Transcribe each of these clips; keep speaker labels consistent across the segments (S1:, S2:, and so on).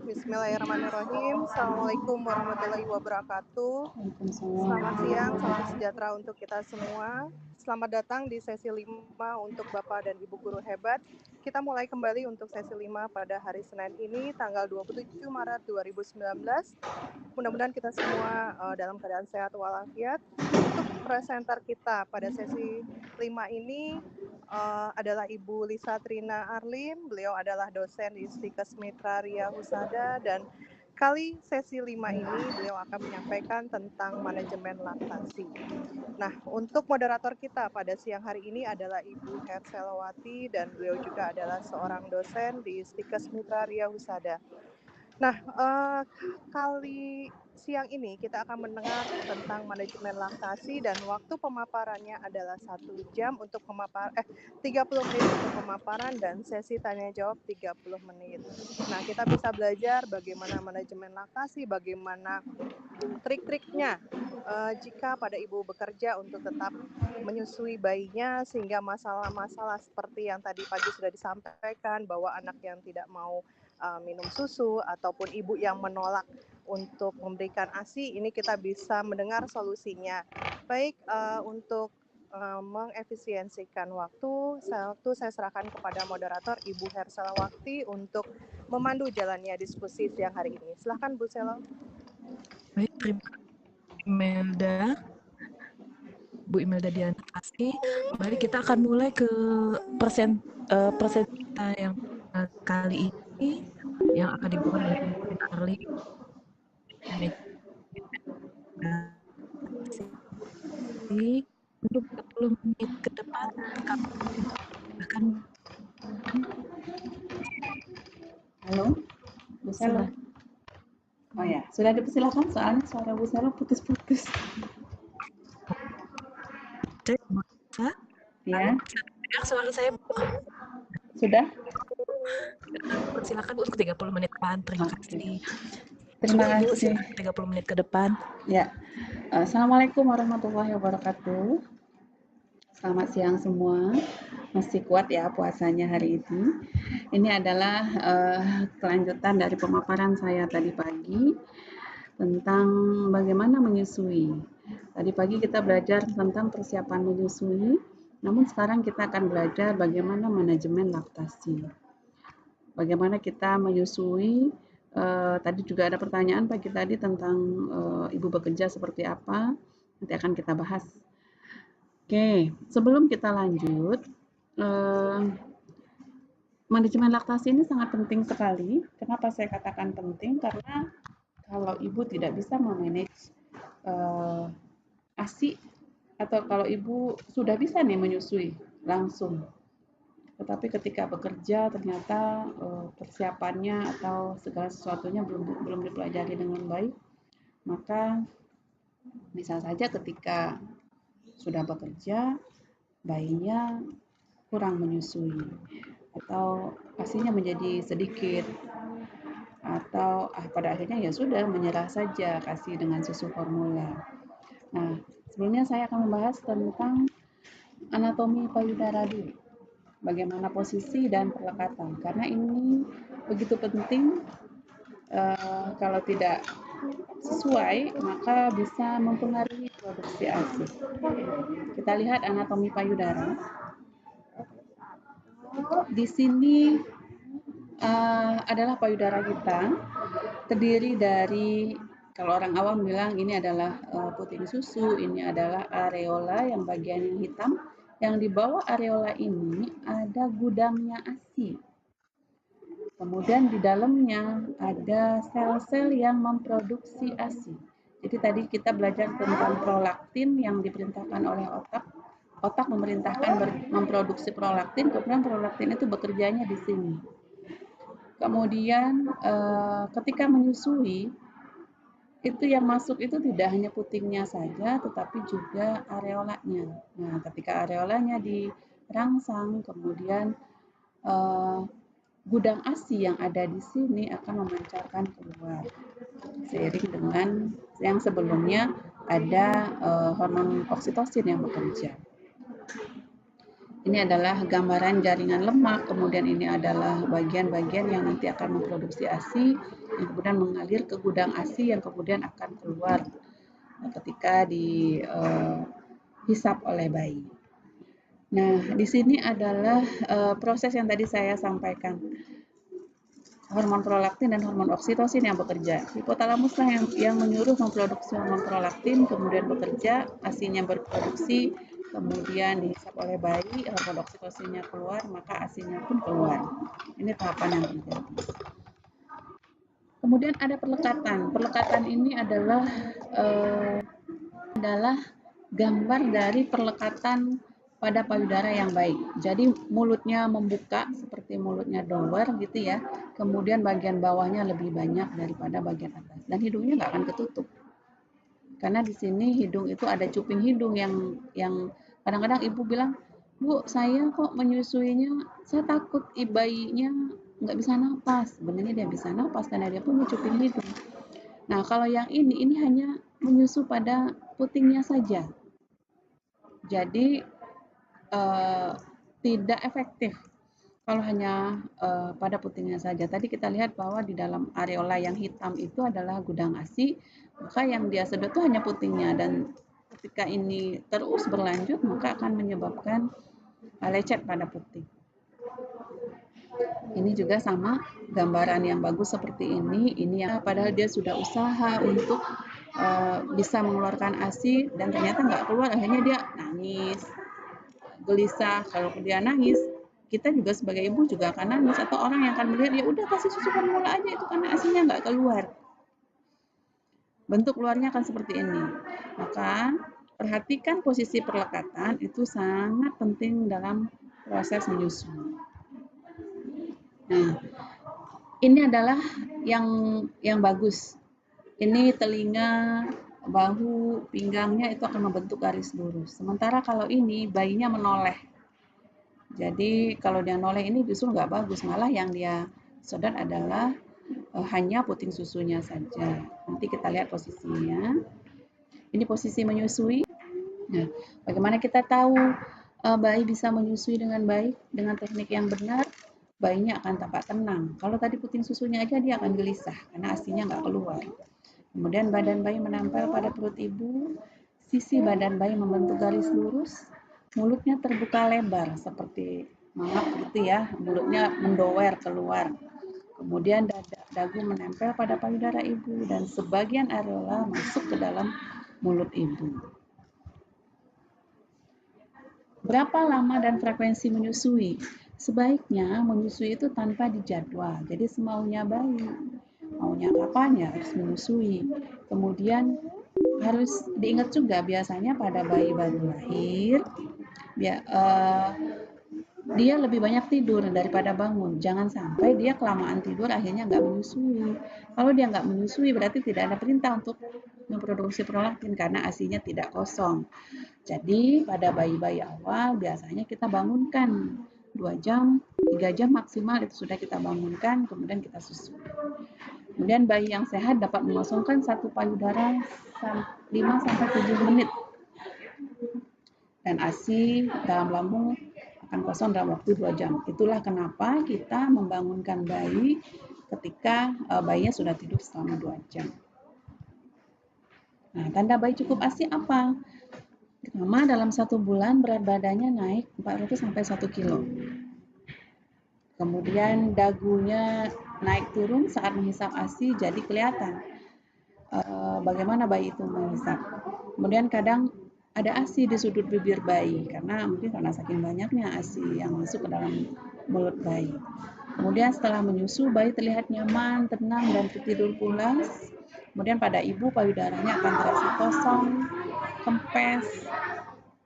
S1: Bismillahirrahmanirrahim. Assalamualaikum warahmatullahi wabarakatuh. Selamat siang, salam sejahtera untuk kita semua. Selamat datang di sesi 5 untuk Bapak dan Ibu Guru Hebat. Kita mulai kembali untuk sesi 5 pada hari Senin ini, tanggal 27 Maret 2019. Mudah-mudahan kita semua dalam keadaan sehat walafiat. Untuk presenter kita pada sesi 5 ini adalah Ibu Lisa Trina Arlim. Beliau adalah dosen di Stikes Mitra Ria Husada, dan kali sesi 5 ini beliau akan menyampaikan tentang manajemen laktasi. Nah, untuk moderator kita pada siang hari ini adalah Ibu Herselawati, dan beliau juga adalah seorang dosen di Stikes Mitra Ria Husada. Nah, kali siang ini kita akan mendengar tentang manajemen laktasi, dan waktu pemaparannya adalah 1 jam untuk 30 menit untuk pemaparan, dan sesi tanya jawab 30 menit. Nah, kita bisa belajar bagaimana manajemen laktasi, bagaimana trik-triknya jika pada ibu bekerja untuk tetap menyusui bayinya, sehingga masalah-masalah seperti yang tadi pagi sudah disampaikan bahwa anak yang tidak mau minum susu ataupun ibu yang menolak untuk memberikan ASI, ini kita bisa mendengar solusinya. Baik, untuk mengefisiensikan waktu saya serahkan kepada moderator Ibu Herselawati untuk memandu jalannya diskusi siang hari ini. Silahkan Bu Selo.
S2: Baik, terima kasih Imelda. Bu Imelda Diana Kasih. Mari kita akan mulai ke present kita yang kali ini yang akan dibawakan oleh Bu Trina Arlim. Untuk 30 menit ke depan kami akan
S3: Halo, Bu Selo. Oh ya, sudah dipersilakan, soalnya suara Bu Selo putus-putus. Ya.
S2: Suara saya
S3: Sudah?
S2: Silakan untuk 30 menit depan. Terima kasih.
S3: Terima
S2: Ibu,
S3: kasih.
S2: 30 menit ke depan.
S3: Ya. Assalamualaikum warahmatullahi wabarakatuh. Selamat siang semua. Masih kuat ya puasanya hari ini. Ini adalah kelanjutan dari pemaparan saya tadi pagi tentang bagaimana menyusui. Tadi pagi kita belajar tentang persiapan menyusui, namun sekarang kita akan belajar bagaimana manajemen laktasi. Bagaimana kita menyusui. Tadi juga ada pertanyaan pagi tadi tentang ibu bekerja seperti apa. Nanti akan kita bahas. Oke, sebelum kita lanjut, manajemen laktasi ini sangat penting sekali. Kenapa saya katakan penting? Karena kalau ibu tidak bisa memanage ASI, atau kalau ibu sudah bisa nih menyusui langsung, tetapi ketika bekerja ternyata persiapannya atau segala sesuatunya belum dipelajari dengan baik, maka bisa saja ketika sudah bekerja bayinya kurang menyusui atau ASInya menjadi sedikit, atau pada akhirnya ya sudah menyerah saja kasih dengan susu formula. Nah, sebelumnya saya akan membahas tentang anatomi payudara dulu. Bagaimana posisi dan perlekatan, karena ini begitu penting. Kalau tidak sesuai maka bisa mempengaruhi produksi ASI. Kita lihat anatomi payudara. Di sini adalah payudara kita, terdiri dari, kalau orang awam bilang ini adalah puting susu, ini adalah areola yang bagian yang hitam. Yang di bawah areola ini ada gudangnya ASI. Kemudian di dalamnya ada sel-sel yang memproduksi ASI. Jadi tadi kita belajar tentang prolaktin yang diperintahkan oleh otak. Otak memerintahkan memproduksi prolaktin, kemudian prolaktin itu bekerjanya di sini. Kemudian ketika menyusui, itu yang masuk itu tidak hanya putingnya saja, tetapi juga areolanya. Nah, ketika areolanya dirangsang, kemudian gudang ASI yang ada di sini akan memancarkan keluar, seiring dengan yang sebelumnya ada hormon oksitosin yang bekerja. Ini adalah gambaran jaringan lemak, kemudian ini adalah bagian-bagian yang nanti akan memproduksi ASI, yang kemudian mengalir ke gudang ASI yang kemudian akan keluar ketika dihisap oleh bayi. Nah, di sini adalah proses yang tadi saya sampaikan. Hormon prolaktin dan hormon oksitosin yang bekerja. Hipotalamuslah yang menyuruh memproduksi hormon prolaktin, kemudian bekerja, ASINya berproduksi, kemudian dihisap oleh bayi, hormon oksitosinnya keluar, maka ASINya pun keluar. Ini tahapan yang terjadi. Kemudian ada perlekatan. Perlekatan ini adalah gambar dari perlekatan pada payudara yang baik. Jadi mulutnya membuka seperti mulutnya dower gitu ya. Kemudian bagian bawahnya lebih banyak daripada bagian atas. Dan hidungnya nggak akan ketutup. Karena di sini hidung itu ada cuping hidung yang kadang-kadang ibu bilang, Bu, saya kok menyusuinya, saya takut bayinya nggak bisa napas. Sebenarnya dia bisa napas karena dia punya cuping hidung. Nah, kalau yang ini hanya menyusu pada putingnya saja. Jadi tidak efektif kalau hanya pada putingnya saja. Tadi kita lihat bahwa di dalam areola yang hitam itu adalah gudang ASI, maka yang dia sedot itu hanya putingnya, dan ketika ini terus berlanjut maka akan menyebabkan lecet pada puting. Ini juga sama gambaran yang bagus seperti ini yang padahal dia sudah usaha untuk bisa mengeluarkan ASI dan ternyata nggak keluar, akhirnya dia nangis, gelisah. Kalau dia nangis, kita juga sebagai ibu juga akan nangis, atau orang yang akan melihat, ya udah kasih susu formula aja itu karena ASINya nggak keluar. Bentuk keluarnya akan seperti ini. Maka perhatikan posisi perlekatan, itu sangat penting dalam proses menyusui. Nah, ini adalah yang bagus. Ini telinga, bahu, pinggangnya itu akan membentuk garis lurus. Sementara kalau ini bayinya menoleh. Jadi kalau dia noleh ini justru nggak bagus, malah yang dia sedot adalah hanya puting susunya saja. Nanti kita lihat posisinya. Ini posisi menyusui. Nah, bagaimana kita tahu bayi bisa menyusui dengan baik dengan teknik yang benar? Bayinya akan tampak tenang. Kalau tadi puting susunya aja dia akan gelisah karena ASINya nggak keluar. Kemudian badan bayi menempel pada perut ibu, sisi badan bayi membentuk garis lurus, mulutnya terbuka lebar seperti mangap gitu ya, mulutnya mendower keluar. Kemudian dagu menempel pada payudara ibu dan sebagian areola masuk ke dalam mulut ibu. Berapa lama dan frekuensi menyusui? Sebaiknya menyusui itu tanpa dijadwal, jadi semaunya bayi. Maunya kapan ya harus menyusui. Kemudian harus diingat juga biasanya pada bayi baru lahir dia lebih banyak tidur daripada bangun. Jangan sampai dia kelamaan tidur akhirnya nggak menyusui. Kalau dia nggak menyusui berarti tidak ada perintah untuk memproduksi prolaktin karena ASINya tidak kosong. Jadi pada bayi-bayi awal biasanya kita bangunkan 2 jam, 3 jam maksimal itu sudah kita bangunkan, kemudian kita susui. Kemudian bayi yang sehat dapat mengosongkan satu payudara 5-7 menit. Dan ASI dalam lambung akan kosong dalam waktu 2 jam. Itulah kenapa kita membangunkan bayi ketika bayinya sudah tidur selama 2 jam. Nah, tanda bayi cukup ASI apa? Pertama, dalam 1 bulan berat badannya naik 400-1 kilo. Kemudian dagunya naik turun saat menghisap ASI, jadi kelihatan bagaimana bayi itu menghisap. Kemudian kadang ada ASI di sudut bibir bayi, karena saking banyaknya ASI yang masuk ke dalam mulut bayi. Kemudian setelah menyusu, bayi terlihat nyaman, tenang, dan tertidur pulas. Kemudian pada ibu payudaranya akan terasa kosong, kempes.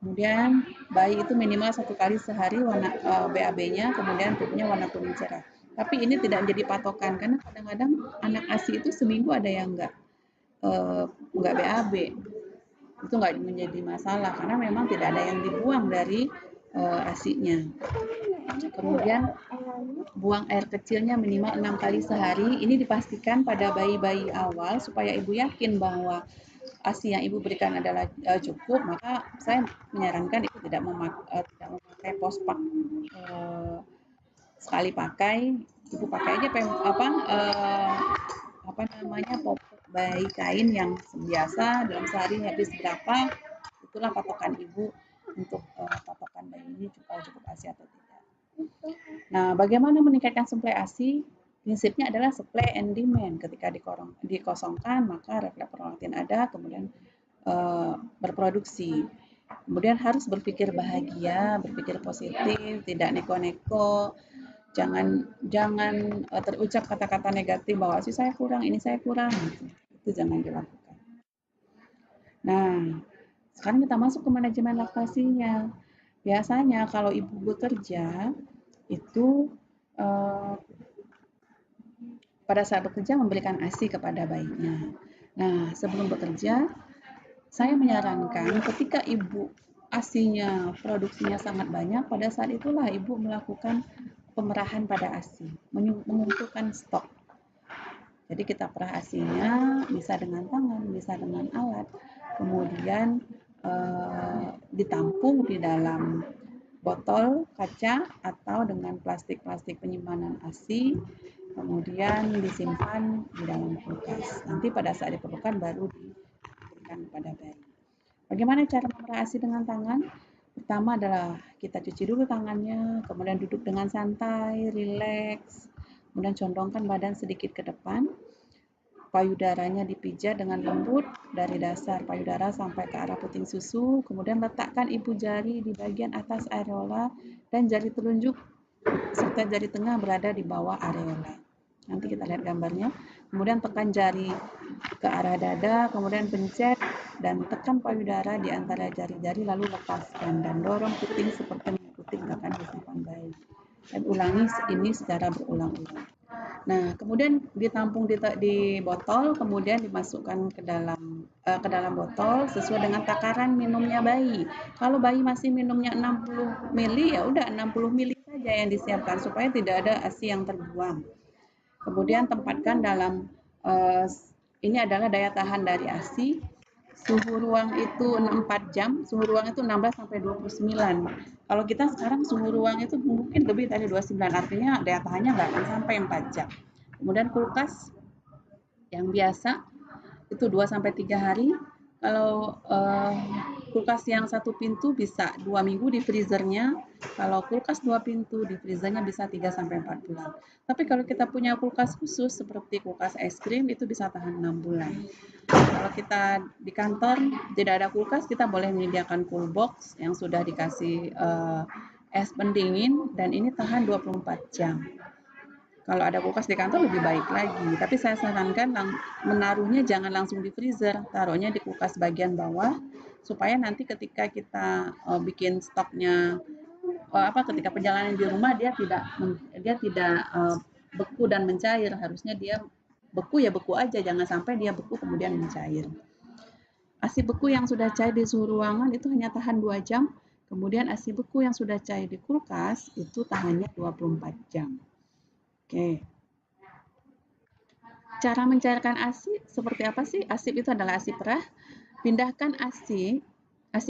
S3: Kemudian bayi itu minimal 1 kali sehari warna BAB-nya, kemudian perutnya warna kuning cerah. Tapi ini tidak menjadi patokan karena kadang-kadang anak ASI itu seminggu ada yang enggak BAB. Itu enggak menjadi masalah karena memang tidak ada yang dibuang dari ASI-nya. Kemudian buang air kecilnya minimal 6 kali sehari. Ini dipastikan pada bayi-bayi awal supaya ibu yakin bahwa ASI yang ibu berikan adalah cukup, maka saya menyarankan ibu tidak memakai pospak sekali pakai. Ibu pakai aja popok bayi kain yang biasa, dalam sehari habis berapa, itulah patokan ibu untuk patokan bayi ini cukup ASI atau tidak. Nah, bagaimana meningkatkan suplai ASI? Prinsipnya adalah supply and demand. Ketika dikosongkan, maka refleks prolaktin ada, kemudian berproduksi. Kemudian harus berpikir bahagia, berpikir positif, tidak neko-neko. Jangan terucap kata-kata negatif bahwa ASI saya kurang, ini saya kurang. Itu jangan dilakukan. Nah, sekarang kita masuk ke manajemen laktasinya. Biasanya kalau ibu bekerja itu pada saat bekerja memberikan ASI kepada bayinya. Nah, sebelum bekerja, saya menyarankan ketika ibu ASI-nya produksinya sangat banyak, pada saat itulah ibu melakukan pemerahan pada ASI, mengumpulkan stok. Jadi kita perah ASI-nya bisa dengan tangan, bisa dengan alat, kemudian ditampung di dalam botol kaca atau dengan plastik-plastik penyimpanan ASI, kemudian disimpan di dalam kulkas. Nanti pada saat diperlukan baru diberikan kepada bayi. Bagaimana cara memerah ASI dengan tangan? Pertama adalah kita cuci dulu tangannya, kemudian duduk dengan santai, rileks, kemudian condongkan badan sedikit ke depan. Payudaranya dipijat dengan lembut dari dasar payudara sampai ke arah puting susu, kemudian letakkan ibu jari di bagian atas areola dan jari telunjuk serta jari tengah berada di bawah areola. Nanti kita lihat gambarnya. Kemudian tekan jari ke arah dada, kemudian pencet dan tekan payudara di antara jari-jari lalu lepaskan dan dorong puting seperti mengikuti gerakan hisapan bayi. Dan ulangi ini secara berulang-ulang. Nah, kemudian ditampung di botol, kemudian dimasukkan ke dalam botol sesuai dengan takaran minumnya bayi. Kalau bayi masih minumnya 60 ml, ya udah 60 ml saja yang disiapkan supaya tidak ada ASI yang terbuang. Kemudian tempatkan dalam ini adalah daya tahan dari ASI. Suhu ruang itu 4 jam, suhu ruang itu 16 sampai 29. Kalau kita sekarang suhu ruang itu mungkin lebih dari 29, artinya daya tahannya nggak akan sampai 4 jam. Kemudian kulkas yang biasa itu 2 sampai 3 hari. Kalau kulkas yang 1 pintu bisa 2 minggu di freezernya. Kalau kulkas 2 pintu di freezernya bisa 3 sampai 4 bulan. Tapi kalau kita punya kulkas khusus seperti kulkas es krim itu bisa tahan 6 bulan. Kalau kita di kantor tidak ada kulkas, kita boleh menyediakan cool box yang sudah dikasih es pendingin dan ini tahan 24 jam. Kalau ada kulkas di kantor lebih baik lagi, tapi saya sarankan menaruhnya jangan langsung di freezer, taruhnya di kulkas bagian bawah supaya nanti ketika kita bikin stoknya ketika perjalanan di rumah dia tidak beku dan mencair. Harusnya dia beku ya beku aja, jangan sampai dia beku kemudian mencair. ASI beku yang sudah cair di suhu ruangan itu hanya tahan 2 jam, kemudian ASI beku yang sudah cair di kulkas itu tahannya 24 jam. Oke. Cara mencairkan ASI seperti apa sih? ASI itu adalah ASI perah. Pindahkan ASI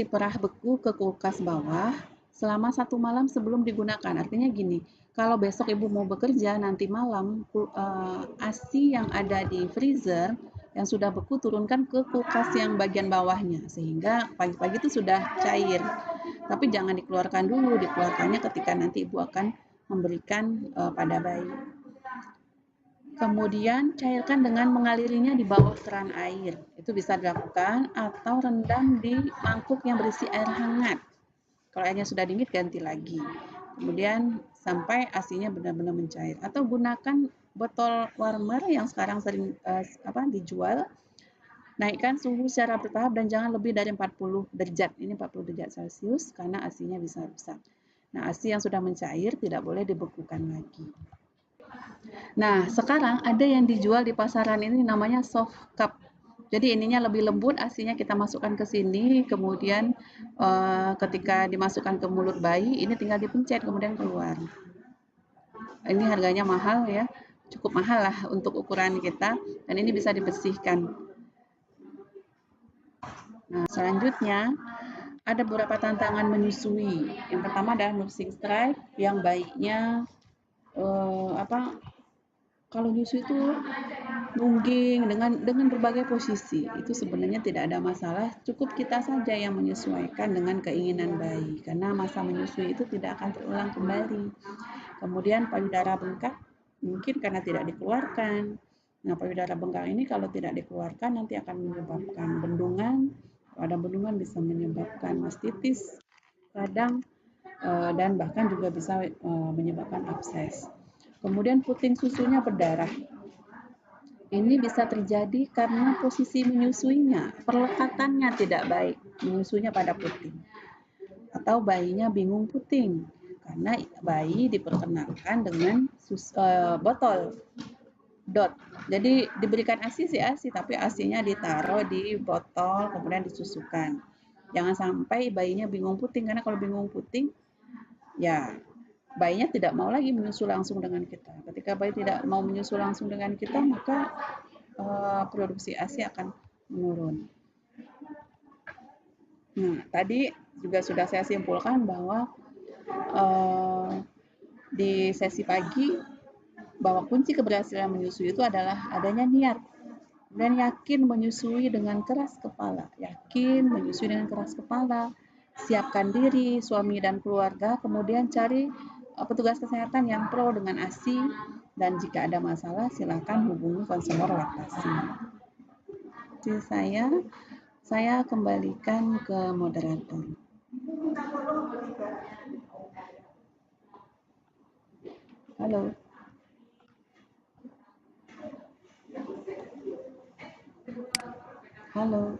S3: perah beku ke kulkas bawah selama 1 malam sebelum digunakan. Artinya gini, kalau besok ibu mau bekerja nanti malam, ASI yang ada di freezer yang sudah beku turunkan ke kulkas yang bagian bawahnya sehingga pagi-pagi itu sudah cair. Tapi jangan dikeluarkan dulu, dikeluarkannya ketika nanti ibu akan memberikan pada bayi. Kemudian cairkan dengan mengalirinya di bawah keran air. Itu bisa dilakukan atau rendam di mangkuk yang berisi air hangat. Kalau airnya sudah dingin ganti lagi. Kemudian sampai ASI-nya benar-benar mencair. Atau gunakan botol warmer yang sekarang sering dijual. Naikkan suhu secara bertahap dan jangan lebih dari 40 derajat. Ini 40 derajat Celcius karena ASI-nya bisa rusak. Nah, ASI yang sudah mencair tidak boleh dibekukan lagi. Nah, sekarang ada yang dijual di pasaran ini namanya soft cup. Jadi ininya lebih lembut, ASI-nya kita masukkan ke sini, kemudian ketika dimasukkan ke mulut bayi, ini tinggal dipencet kemudian keluar. Ini harganya mahal ya, cukup mahal lah untuk ukuran kita, dan ini bisa dibersihkan. Nah, selanjutnya ada beberapa tantangan menyusui. Yang pertama adalah nursing strike yang baiknya kalau nyusui itu nungging dengan berbagai posisi. Itu sebenarnya tidak ada masalah, cukup kita saja yang menyesuaikan dengan keinginan bayi karena masa menyusui itu tidak akan terulang kembali. Kemudian payudara bengkak mungkin karena tidak dikeluarkan. Nah, payudara bengkak ini kalau tidak dikeluarkan nanti akan menyebabkan bendungan. Pada bendungan bisa menyebabkan mastitis, radang, dan bahkan juga bisa menyebabkan abses. Kemudian puting susunya berdarah. Ini bisa terjadi karena posisi menyusuinya, perlekatannya tidak baik, menyusuinya pada puting. Atau bayinya bingung puting, karena bayi diperkenalkan dengan botol dot. Jadi diberikan ASI sih ASI, tapi ASInya ditaruh di botol kemudian disusukan. Jangan sampai bayinya bingung puting, karena kalau bingung puting ya bayinya tidak mau lagi menyusu langsung dengan kita. Ketika bayi tidak mau menyusu langsung dengan kita, maka produksi ASI akan menurun. Nah, tadi juga sudah saya simpulkan bahwa di sesi pagi bahwa kunci keberhasilan menyusui itu adalah adanya niat dan yakin menyusui dengan keras kepala. Yakin menyusui dengan keras kepala. Siapkan diri, suami dan keluarga, kemudian cari petugas kesehatan yang pro dengan ASI, dan jika ada masalah silakan hubungi konselor laktasi. Saya kembalikan ke moderator. Halo. Halo.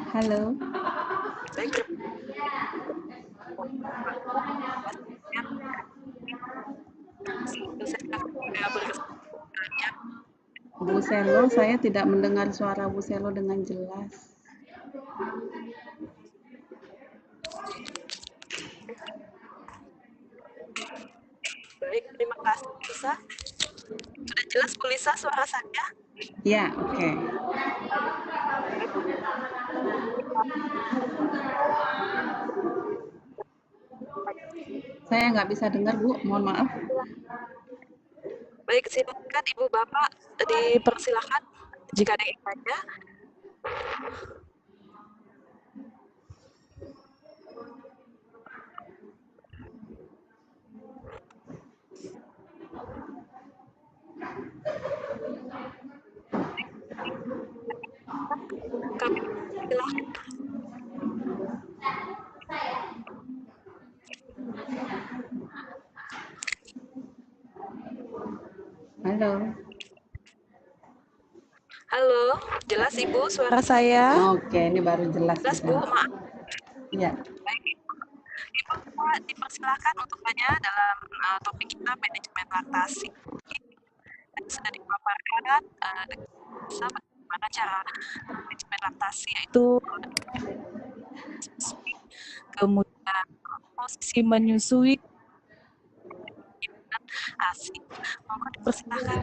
S3: Halo. Bu Selo, saya tidak mendengar suara Bu Selo dengan jelas.
S2: Baik, terima kasih Lisa. Sudah jelas Bu Lisa suara saya?
S3: Ya, oke. Saya nggak bisa dengar, Bu. Mohon maaf.
S2: Baik, silakan Ibu Bapak dipersilakan jika ada yang tanya. Kami silakan.
S3: Halo.
S2: Halo, jelas Ibu suara saya?
S3: Oke, ini baru jelas.
S2: Jelas Bu, maaf.
S3: Iya.
S2: Baik Ibu. Ibu dipersilakan untuk tanya dalam topik kita manajemen laktasi. Sudah dipaparkan bagaimana cara manajemen laktasi, yaitu kemudian posisi menyusui, ASI. Monggo dipersilakan.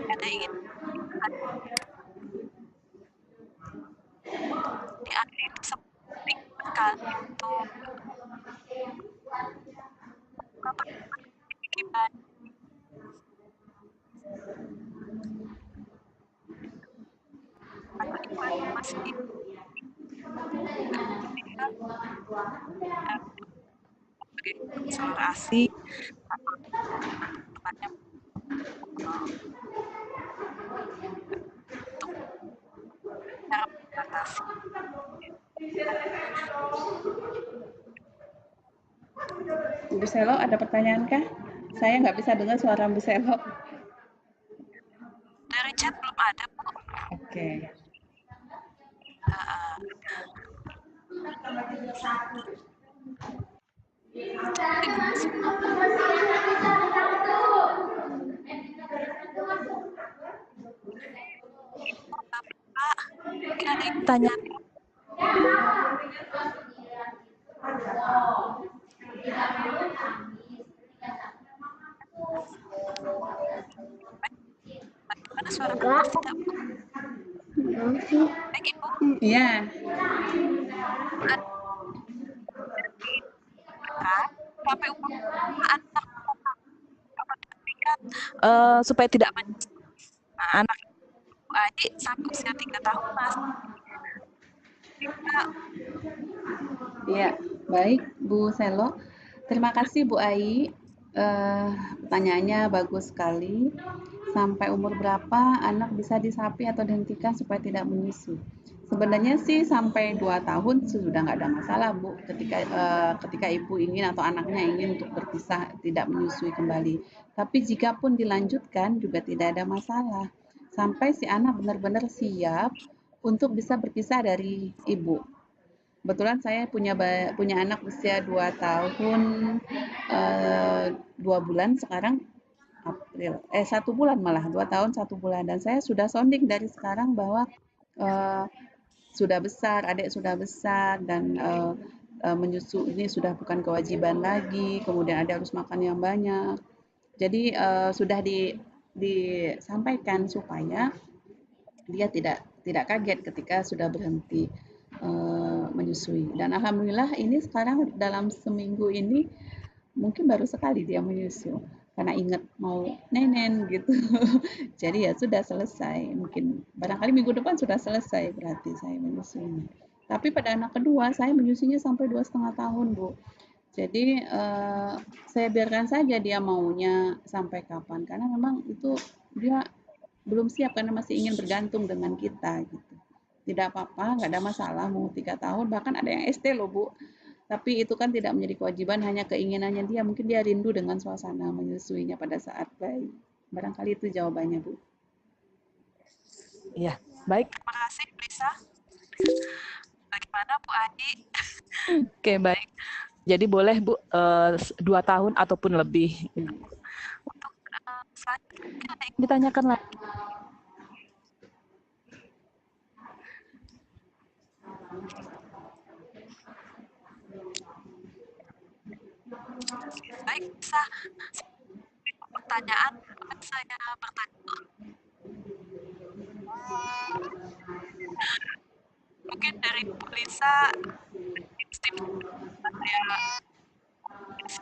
S2: Ada ingin di akhir itu seperti sekali untuk gimana masih sebagai konselor ASI tempatnya untuk cara mengatasi.
S3: Bu Selo, ada pertanyaan kah? Saya nggak bisa dengar suara Bu Selo.
S2: Dari chat belum ada, Bu.
S3: Oke.
S2: Mungkin ada yang tanya. Bagaimana suara Bapak tidak, Bu? Baik, Ibu.
S3: Iya.
S2: Sampai umur anak supaya tidak menyusui. Nah, anak Ibu Adi sampai usia 3 tahun, Mas.
S3: Iya, baik Bu Selo. Terima kasih Bu Ai. Pertanyaannya bagus sekali. Sampai umur berapa anak bisa disapi atau dihentikan supaya tidak menyusui? Sebenarnya sih sampai 2 tahun sudah nggak ada masalah Bu. Ketika ibu ingin atau anaknya ingin untuk berpisah tidak menyusui kembali. Tapi jika pun dilanjutkan juga tidak ada masalah. Sampai si anak benar-benar siap untuk bisa berpisah dari ibu. Kebetulan saya punya anak usia 2 tahun 2 bulan sekarang April 1 bulan malah 2 tahun 1 bulan, dan saya sudah sounding dari sekarang bahwa sudah besar, adik sudah besar, dan menyusui ini sudah bukan kewajiban lagi, kemudian adik harus makan yang banyak. Jadi sudah disampaikan supaya dia tidak kaget ketika sudah berhenti menyusui. Dan alhamdulillah ini sekarang dalam seminggu ini mungkin baru sekali dia menyusu karena ingat mau nenen gitu. Jadi ya sudah selesai, mungkin barangkali minggu depan sudah selesai berarti saya menyusunya. Tapi pada anak kedua saya menyusunya sampai 2,5 tahun Bu. Jadi saya biarkan saja dia maunya sampai kapan, karena memang itu dia belum siap karena masih ingin bergantung dengan kita gitu. Tidak apa-apa, nggak ada masalah mau 3 tahun, bahkan ada yang SD loh Bu. Tapi itu kan tidak menjadi kewajiban, hanya keinginannya dia. Mungkin dia rindu dengan suasana menyusuinya pada saat bayi. Barangkali itu jawabannya Bu.
S2: Iya, baik. Terima kasih, Lisa. Bagaimana Bu Adi? Oke, baik. Jadi boleh Bu 2 tahun ataupun lebih. Untuk selanjutnya ada yang ditanyakan lagi. Baik, bisa pertanyaan saya bertanya. Mungkin dari Bu Lisa tips-tips supaya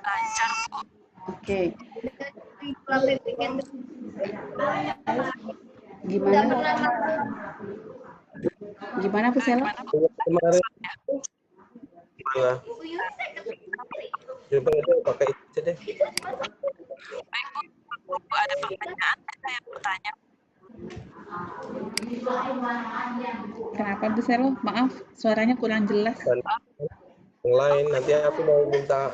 S2: lancar Bu.
S3: Oke. Gimana Bu Selo?
S4: Kemarin gimana? Coba aja pakai itu deh.
S2: Baik Bu, ada pertanyaan saya bertanya.
S3: Kenapa Bu Selo? Maaf, suaranya kurang jelas.
S4: Dan yang lain nanti aku mau minta.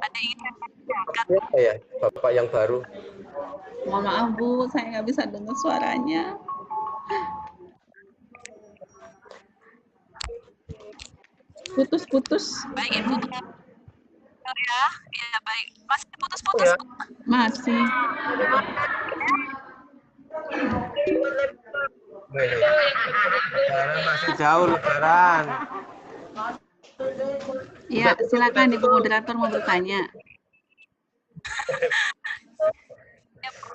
S2: Ada yang ditanyakan?
S4: Siapa ya Bapak yang baru?
S3: Mohon maaf Bu, saya nggak bisa dengar suaranya. Putus-putus.
S2: Baik Ibu. Ya, iya baik. Masih putus-putus
S4: Ya.
S2: Bu.
S3: Masih.
S4: Lebaran masih jauh Lebaran.
S3: Ya, silakan Ibu moderator mau bertanya.
S2: Ya, Bu.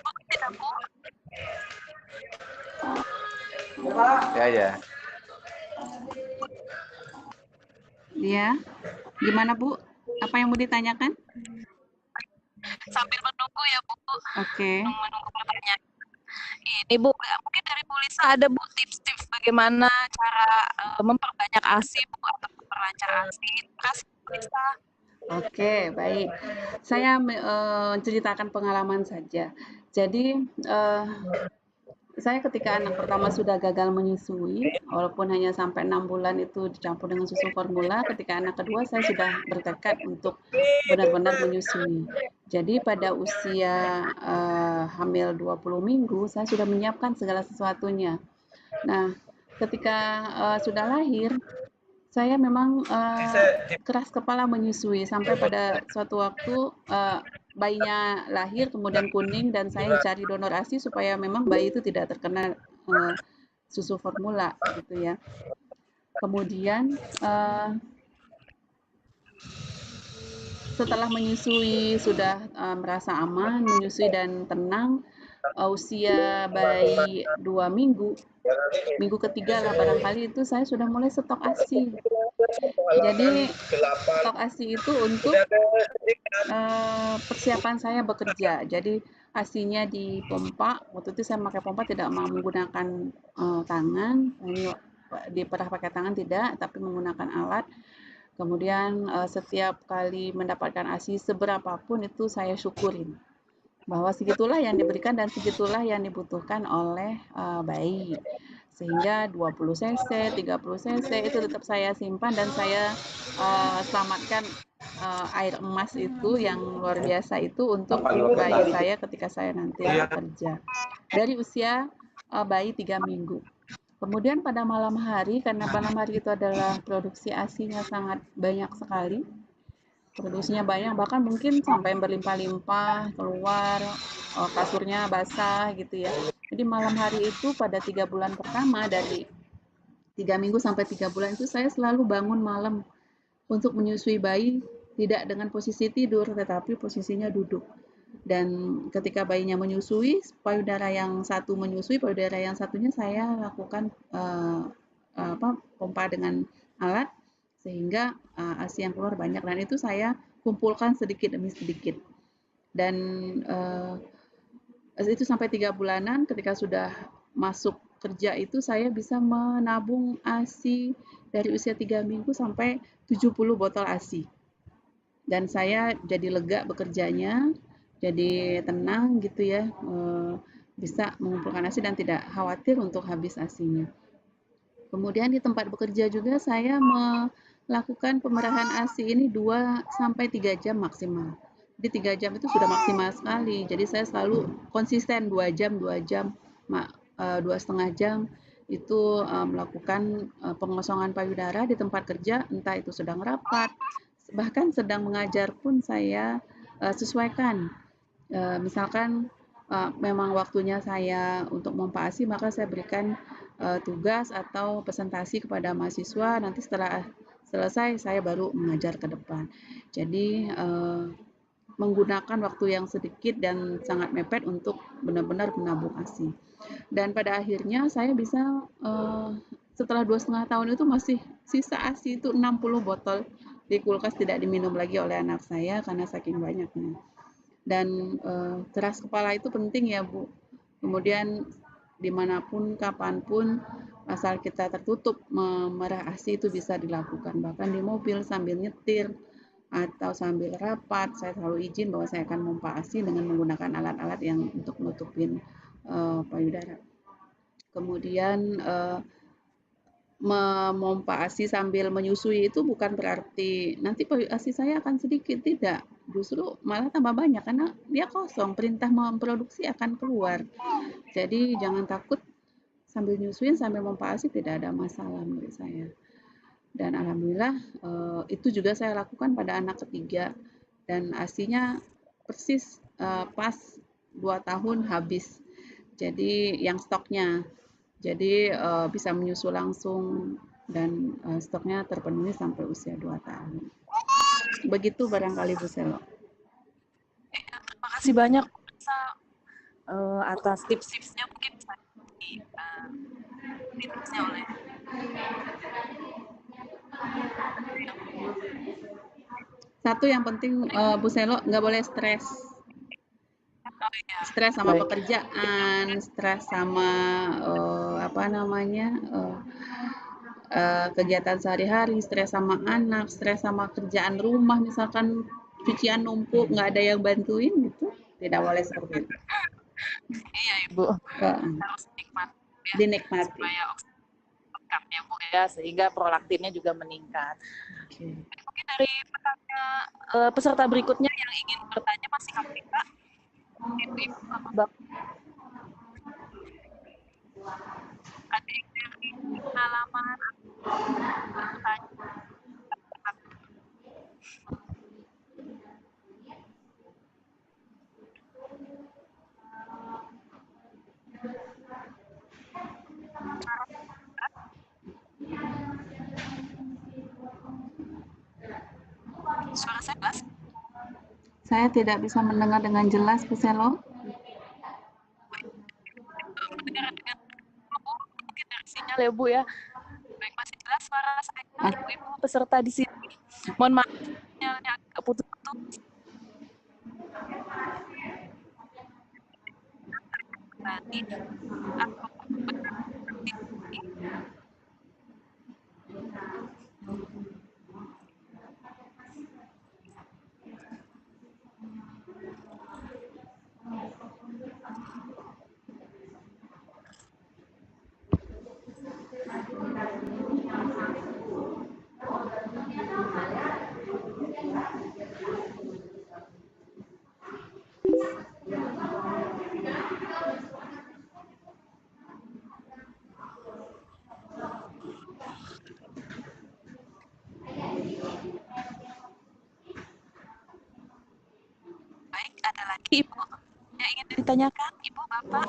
S2: Bu, tidak Bu.
S4: Ya.
S3: Ya, gimana Bu? Apa yang mau ditanyakan?
S2: Sambil menunggu ya Bu.
S3: Oke.
S2: Menunggu pertanyaan. Ini Bu, mungkin dari Bu Lisa ada Bu tips-tips bagaimana cara memperbanyak ASI Bu atau memperlancar ASI. Terima kasih Bu Lisa.
S3: Oke, baik. Saya menceritakan pengalaman saja. Jadi saya ketika anak pertama sudah gagal menyusui, walaupun hanya sampai 6 bulan itu dicampur dengan susu formula, ketika anak kedua saya sudah bertekad untuk benar-benar menyusui. Jadi pada usia hamil 20 minggu, saya sudah menyiapkan segala sesuatunya. Nah, ketika sudah lahir, saya memang keras kepala menyusui sampai pada suatu waktu bayinya lahir kemudian kuning dan saya cari donor ASI supaya memang bayi itu tidak terkena susu formula gitu ya. Kemudian setelah menyusui sudah merasa aman, menyusui dan tenang, usia bayi 2 minggu, minggu ketiga lah barangkali itu saya sudah mulai stok ASI. Jadi stok ASI itu untuk persiapan saya bekerja. Jadi ASINya dipompa. Waktu itu saya pakai pompa, tidak mau menggunakan tangan. Ini pernah pakai tangan tidak, tapi menggunakan alat. Kemudian setiap kali mendapatkan ASI seberapapun itu saya syukurin bahwa segitulah yang diberikan dan segitulah yang dibutuhkan oleh bayi. Sehingga 20 cc, 30 cc itu tetap saya simpan dan saya selamatkan air emas itu yang luar biasa itu untuk bayi saya ketika saya nanti bekerja. Dari usia bayi 3 minggu. Kemudian pada malam hari, karena malam hari itu adalah produksi ASINya sangat banyak sekali, produksinya banyak, bahkan mungkin sampai berlimpah-limpah, keluar, kasurnya basah gitu ya. Jadi malam hari itu pada 3 bulan pertama, dari 3 minggu sampai 3 bulan itu saya selalu bangun malam untuk menyusui bayi, tidak dengan posisi tidur, tetapi posisinya duduk. Dan ketika bayinya menyusui, payudara yang satu menyusui, payudara yang satunya saya lakukan pompa dengan alat sehingga ASI yang keluar banyak, dan itu saya kumpulkan sedikit demi sedikit. Dan itu sampai 3 bulanan. Ketika sudah masuk kerja itu saya bisa menabung ASI dari usia 3 minggu sampai 70 botol ASI. Dan saya jadi lega bekerjanya, jadi tenang gitu ya, bisa mengumpulkan ASI dan tidak khawatir untuk habis ASINya. Kemudian di tempat bekerja juga saya melakukan pemerahan ASI ini 2-3 jam maksimal. Jadi 3 jam itu sudah maksimal sekali. Jadi saya selalu konsisten 2 jam, 2,5 jam itu melakukan pengosongan payudara di tempat kerja, entah itu sedang rapat, bahkan sedang mengajar pun saya sesuaikan. Misalkan memang waktunya saya untuk memompa ASI, maka saya berikan tugas atau presentasi kepada mahasiswa, nanti setelah selesai saya baru mengajar ke depan. Jadi menggunakan waktu yang sedikit dan sangat mepet untuk benar-benar menabung ASI. Dan pada akhirnya saya bisa setelah 2,5 tahun itu masih sisa ASI itu 60 botol di kulkas, tidak diminum lagi oleh anak saya karena saking banyaknya. Dan keras kepala itu penting ya Bu. Kemudian dimanapun, kapanpun, asal kita tertutup memerah ASI itu bisa dilakukan. Bahkan di mobil sambil nyetir atau sambil rapat, saya selalu izin bahwa saya akan memompa ASI dengan menggunakan alat-alat yang untuk menutupin payudara. Kemudian memompa ASI sambil menyusui itu bukan berarti nanti ASI saya akan sedikit, tidak. Justru malah tambah banyak karena dia kosong, perintah memproduksi akan keluar. Jadi jangan takut, sambil nyusuin sambil memompa ASI tidak ada masalah menurut saya. Dan alhamdulillah itu juga saya lakukan pada anak ketiga dan ASINya persis pas 2 tahun habis. Jadi yang stoknya. Jadi bisa menyusu langsung dan stoknya terpenuhi sampai usia 2 tahun. Begitu barangkali Bu Selo.
S2: Terima kasih banyak atas tips-tipsnya, mungkin bisa tipsnya oleh
S3: satu yang penting Bu Selo, nggak boleh stres. Stres sama pekerjaan, stres sama kegiatan sehari-hari, stres sama anak, stres sama kerjaan rumah, misalkan cucian numpuk nggak ada yang bantuin gitu, tidak boleh seperti itu.
S2: Iya Ibu, harus nikmat ya,
S3: dinikmati.
S2: supaya oksigen ya Bu ya, sehingga prolaktinnya juga meningkat.
S3: Oke.
S2: Mungkin dari peserta berikutnya yang ingin bertanya masih kami Kak. Ibu-ibu bapak ada yang dari pengalaman bertanya. Suara saya jelas?
S3: Saya tidak bisa mendengar dengan jelas, Bu Selo.
S2: Mendengar dengan mungkin dari sinyal ya Bu ya. Baik, masih jelas suara saya Ibu-ibu peserta di sini. Mohon maaf sinyalnya agak putus-putus. Tadi baik, ada lagi Ibu yang ingin ditanyakan, Ibu, Bapak?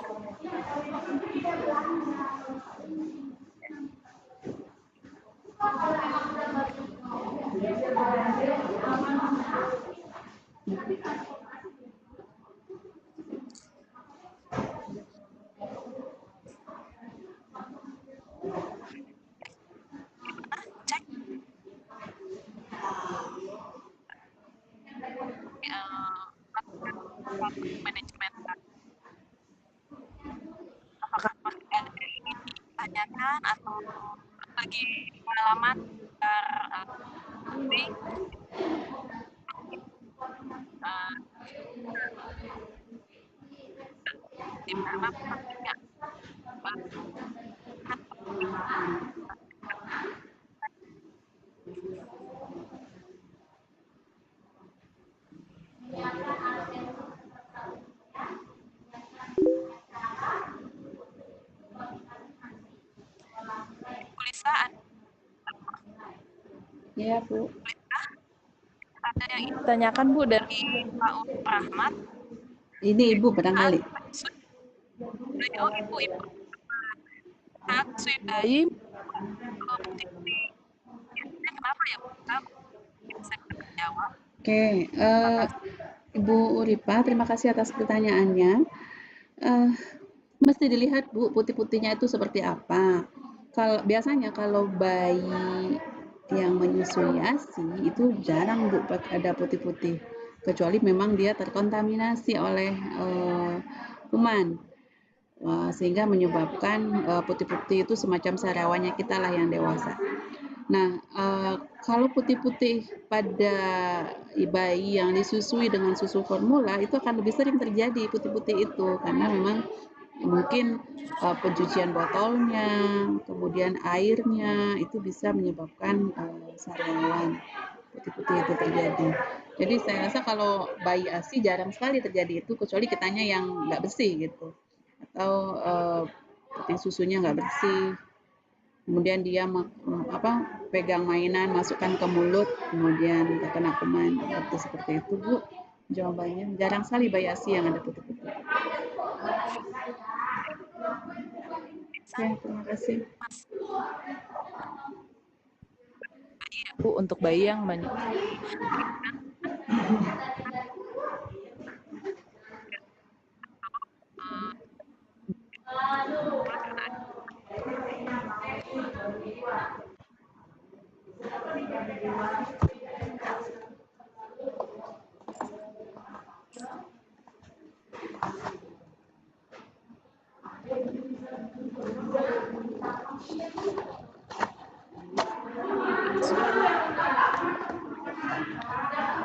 S2: Cek. Manajemen. Apakah masih ada yang ingin ditanyakan atau lagi pengalaman di mana pentingnya tulisan.
S3: Iya, Bu.
S2: Ada yang ingin ditanyakan Bu dari Pak Rahmat?
S3: Ini Ibu barangkali.
S2: Oh, Ibu. Saat sui bayi, kenapa ya Bu? Bisa jawab.
S3: Oke, Ibu Uripa, terima kasih atas pertanyaannya. Mesti dilihat Bu, putih-putihnya itu seperti apa. Biasanya kalau bayi yang menyusui ASI itu jarang Bu ada putih-putih, kecuali memang dia terkontaminasi oleh kuman, sehingga menyebabkan putih-putih itu semacam sariawannya kita lah yang dewasa. Nah, kalau putih-putih pada bayi yang disusui dengan susu formula itu akan lebih sering terjadi putih-putih itu, karena memang mungkin pencucian botolnya, kemudian airnya itu bisa menyebabkan sariawan putih-putih itu terjadi. Jadi saya rasa kalau bayi ASI jarang sekali terjadi itu, kecuali kitanya yang nggak bersih gitu, atau puting susunya nggak bersih. Kemudian dia pegang mainan, masukkan ke mulut, kemudian terkena kuman, seperti itu Bu. Jawabannya jarang sekali bayi ASI yang ada putih-putih. Oke, terima kasih.
S2: Bu, untuk bayi yang menyusui.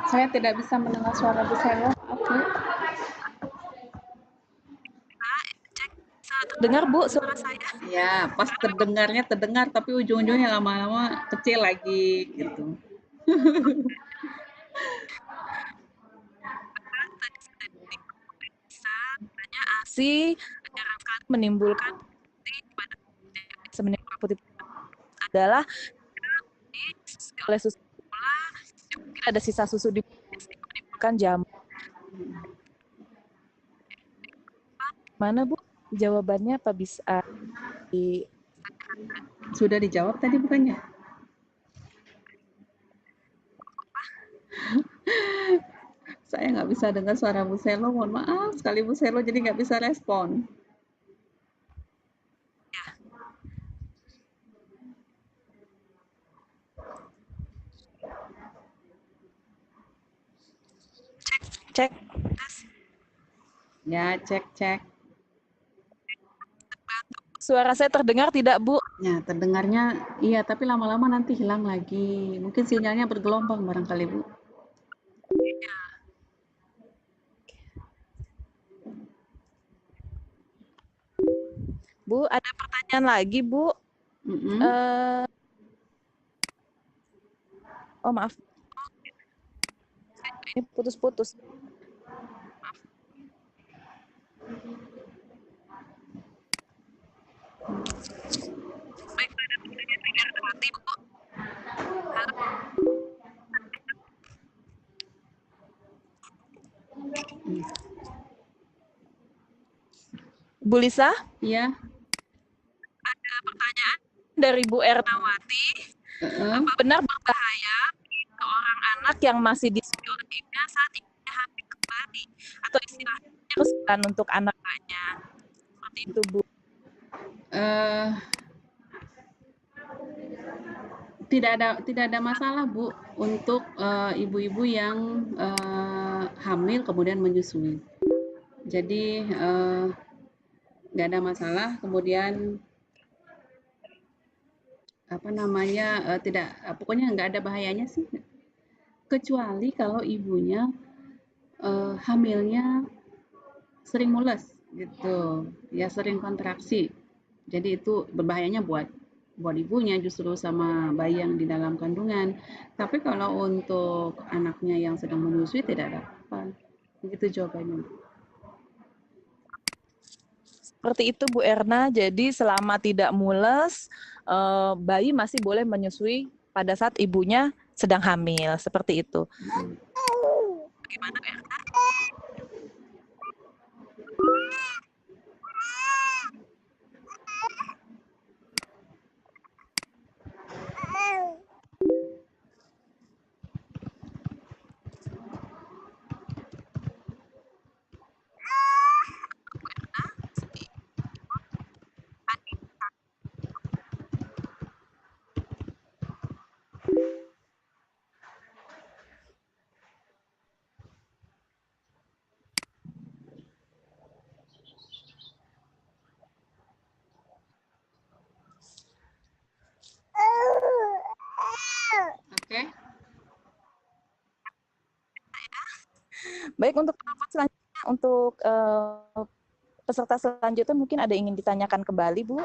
S3: Saya tidak bisa mendengar suara Bu Selo. Oke.
S2: Dengar Bu suara saya?
S3: Ya, pas terdengar, tapi ujung-ujungnya lama-lama kecil lagi gitu.
S2: Katanya ASI jarang sekali menimbulkan pada menimbulkan putih adalah oleh susu gula, mungkin ada sisa susu di menimbulkan jamur. Mana Bu? Jawabannya apa bisa di
S3: Sudah dijawab tadi bukannya? Saya nggak bisa dengar suara Bu Selo, mohon maaf sekali Bu Selo, jadi nggak bisa respon.
S2: cek?
S3: Ya, cek.
S2: Suara saya terdengar tidak Bu?
S3: Ya, terdengarnya iya, tapi lama-lama nanti hilang lagi. Mungkin sinyalnya bergelombang barangkali Bu.
S2: Bu, ada pertanyaan lagi Bu. Oh maaf, ini putus-putus. Baik, ada pertanyaan mati Bu. Bu Lisa?
S3: Iya.
S2: Ada pertanyaan dari Bu Ernawati. Apa benar berbahaya seorang anak yang masih disusui oleh ibunya saat ibunya hamil kembali? Atau istilahnya kesulitan untuk anaknya? Seperti itu Bu.
S3: Tidak ada masalah Bu untuk ibu-ibu yang hamil kemudian menyusui. Jadi nggak ada masalah. Kemudian tidak, pokoknya nggak ada bahayanya sih. Kecuali kalau ibunya hamilnya sering mules gitu, ya sering kontraksi. Jadi itu berbahayanya buat ibunya justru sama bayi yang di dalam kandungan. Tapi kalau untuk anaknya yang sedang menyusui tidak ada apa-apa. Begitu jawabannya.
S2: Seperti itu Bu Erna, jadi selama tidak mules, bayi masih boleh menyusui pada saat ibunya sedang hamil, seperti itu. Bagaimana Bu Erna?
S3: Oke.
S2: Baik, untuk selanjutnya, untuk peserta selanjutnya mungkin ada ingin ditanyakan kembali Bu?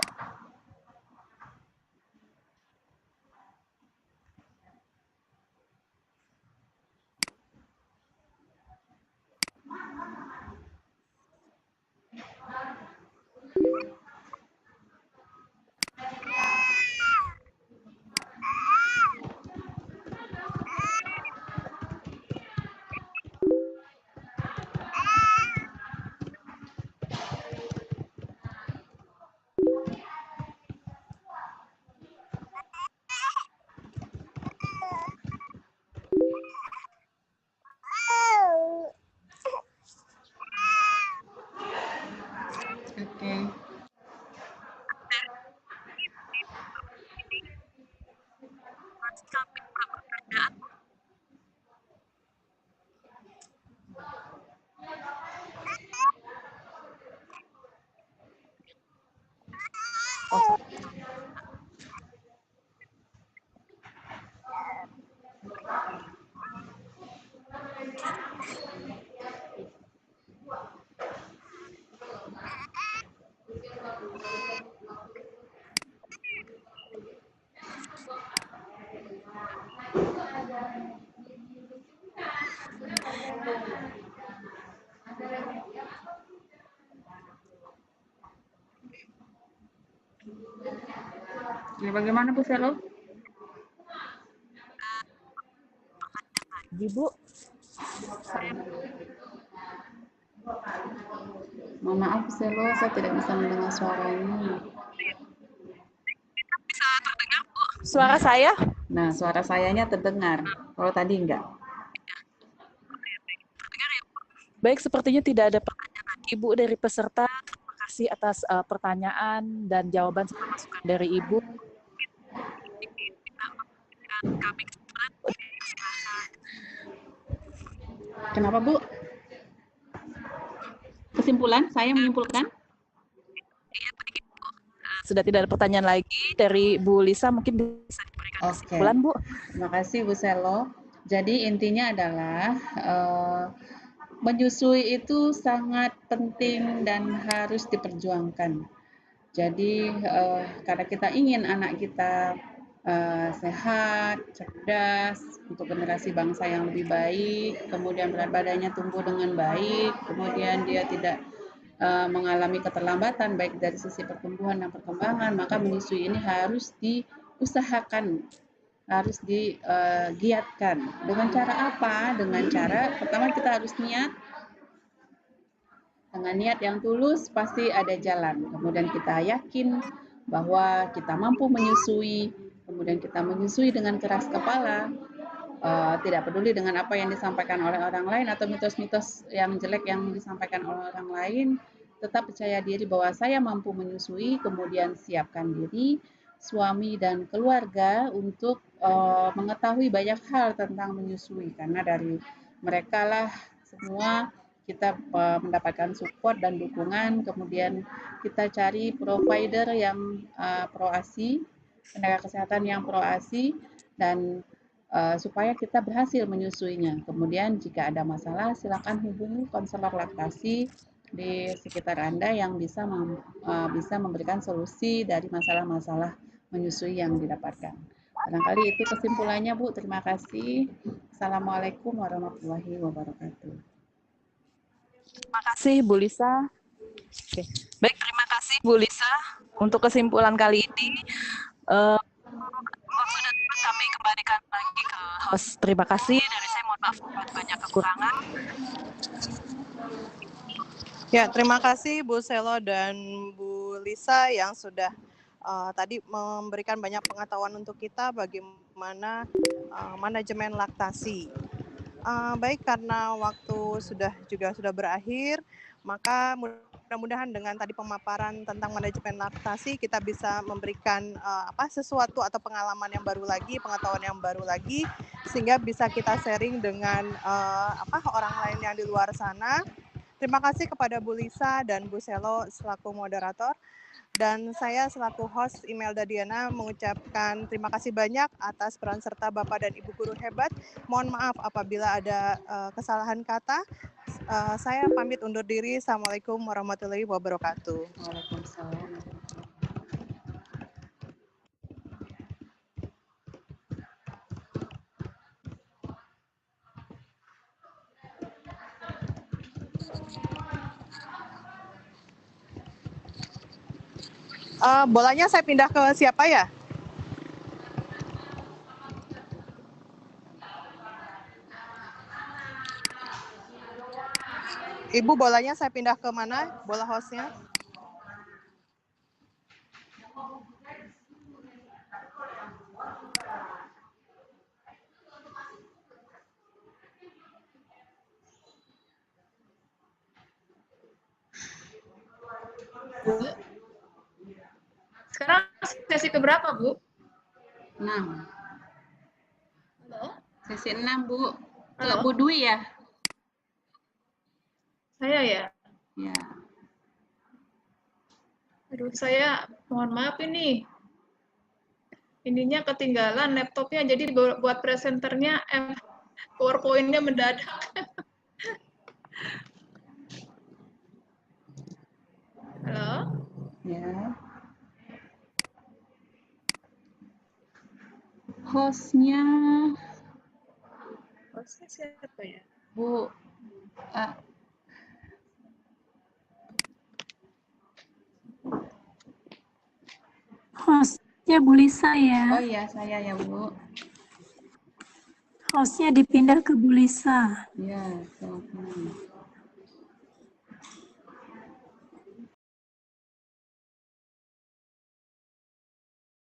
S3: Oke. Ya, bagaimana Bu Selo?
S2: Ibu,
S3: Mohon maaf Bu Selo, saya tidak bisa mendengar suaranya.
S2: suara saya?
S3: Nah, suara sayanya terdengar. Kalau tadi enggak.
S2: Baik, sepertinya tidak ada pertanyaan Ibu dari peserta. Terima kasih atas pertanyaan dan jawaban serta masukan dari Ibu. Kami
S3: Kenapa Bu? Kesimpulan, saya menyimpulkan.
S2: sudah tidak ada pertanyaan lagi dari Bu Lisa, mungkin bisa diberikan kesimpulan, Bu.
S3: Terima kasih Bu Selo. Jadi intinya adalah menyusui itu sangat penting dan harus diperjuangkan. Jadi karena kita ingin anak kita sehat, cerdas, untuk generasi bangsa yang lebih baik, kemudian berat badannya tumbuh dengan baik, kemudian dia tidak mengalami keterlambatan baik dari sisi pertumbuhan dan perkembangan, maka menyusui ini harus diusahakan, harus digiatkan. Dengan cara apa? Dengan cara pertama kita harus niat. Dengan niat yang tulus pasti ada jalan. Kemudian kita yakin bahwa kita mampu menyusui, kemudian kita menyusui dengan keras kepala, tidak peduli dengan apa yang disampaikan oleh orang lain atau mitos-mitos yang jelek yang disampaikan oleh orang lain, tetap percaya diri bahwa saya mampu menyusui, kemudian siapkan diri, suami dan keluarga untuk mengetahui banyak hal tentang menyusui, karena dari mereka lah semua kita mendapatkan support dan dukungan, kemudian kita cari provider yang pro-ASI, tenaga kesehatan yang pro-ASI, dan supaya kita berhasil menyusuinya. Kemudian jika ada masalah, silakan hubungi konselor laktasi di sekitar Anda yang bisa memberikan solusi dari masalah-masalah menyusui yang didapatkan. Barangkali itu kesimpulannya, Bu. Terima kasih. Assalamualaikum warahmatullahi wabarakatuh.
S2: Terima kasih Bu Lisa. Oke. Baik, terima kasih Bu Lisa untuk kesimpulan kali ini. Waktu dan tempat kami kembalikan lagi ke host. Terima kasih. Dari saya mohon maaf buat banyak kekurangan.
S1: Ya, terima kasih Bu Selo dan Bu Lisa yang sudah tadi memberikan banyak pengetahuan untuk kita bagaimana manajemen laktasi. Baik, karena waktu sudah berakhir, maka mudah-mudahan dengan tadi pemaparan tentang manajemen laktasi kita bisa memberikan sesuatu atau pengalaman yang baru lagi, pengetahuan yang baru lagi, sehingga bisa kita sharing dengan orang lain yang di luar sana. Terima kasih kepada Bu Lisa dan Bu Selo selaku moderator. Dan saya selaku host Imelda Diana mengucapkan terima kasih banyak atas peran serta Bapak dan Ibu guru hebat. Mohon maaf apabila ada kesalahan kata. Saya pamit undur diri. Assalamualaikum warahmatullahi wabarakatuh.
S3: Waalaikumsalam.
S1: Bolanya saya pindah ke siapa ya? Ibu, bolanya saya pindah ke mana? Bola hostnya?
S5: Bu, sekarang sesi keberapa, Bu?
S3: 6.
S5: Halo?
S3: Sesi 6, Bu. Ke
S5: Halo?
S3: Bu Dwi ya?
S5: Saya ya?
S3: Ya.
S5: Aduh, saya mohon maaf ini. Ininya ketinggalan laptopnya, jadi buat presenternya PowerPoint-nya mendadak. Halo?
S3: Ya. Hostnya
S5: Hostnya siapa ya?
S3: Bu hostnya
S6: hostnya Bu Lisa ya.
S3: Oh iya, saya ya Bu.
S6: Hostnya dipindah ke Bu Lisa.
S3: Iya, selamat malam.